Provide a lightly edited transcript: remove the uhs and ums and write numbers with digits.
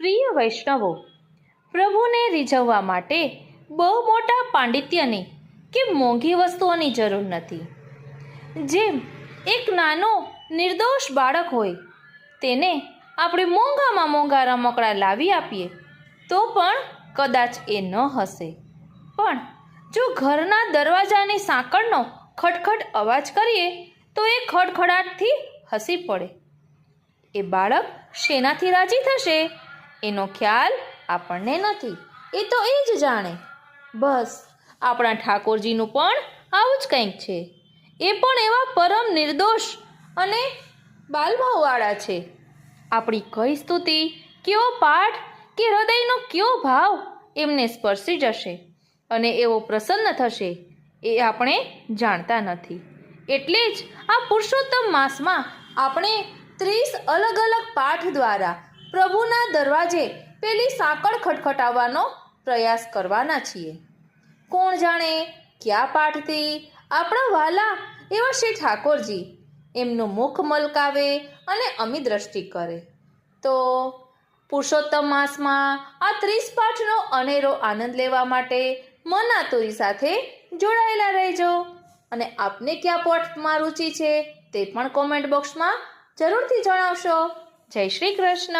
પ્રિય વૈષ્ણવો, પ્રભુને રીઝવવા માટે બહુ મોટા પાંડિત્યની કે મોંઘી વસ્તુઓની જરૂર નથી. જેમ એક નાનો નિર્દોષ બાળક હોય, તેને આપણે મોંઘામાં મોંઘા રમકડાં લાવી આપીએ તો પણ કદાચ એ ન હસે, પણ જો ઘરના દરવાજાની સાંકળનો ખટખટ અવાજ કરીએ તો એ ખડખડાટથી હસી પડે. એ બાળક શેનાથી રાજી થશે એનો ખ્યાલ આપણને નથી, એ તો એ જ જાણે. બસ આપણા ઠાકોરજીનું પણ આવું જ કંઈક છે. એ પણ એવા પરમ નિર્દોષ અને બાલભાવવાળા છે. આપણી કઈ સ્તુતિ, કયો પાઠ કે હૃદયનો કયો ભાવ એમને સ્પર્શી જશે અને એવો પ્રસન્ન થશે એ આપણે જાણતા નથી. એટલે જ આ પુરુષોત્તમ માસમાં આપણે 30 અલગ અલગ પાઠ દ્વારા પ્રભુના દરવાજે પેલી સાંકળ ખટખટાવવાનો પ્રયાસ કરવાના છીએ. કોણ જાણે કયા પાઠથી આપણા વાલા એવા શ્રી ઠાકોરજી એમનું મુખ મલકાવે અને અમી દ્રષ્ટિ કરે. તો પુરુષોત્તમ માસમાં આ 30 પાઠનો અનેરો આનંદ લેવા માટે મનાતુરી સાથે જોડાયેલા રહેજો. અને આપને કયા પાઠમાં રુચિ છે તે પણ કોમેન્ટ બોક્સમાં જરૂરથી જણાવશો. જય શ્રી કૃષ્ણ.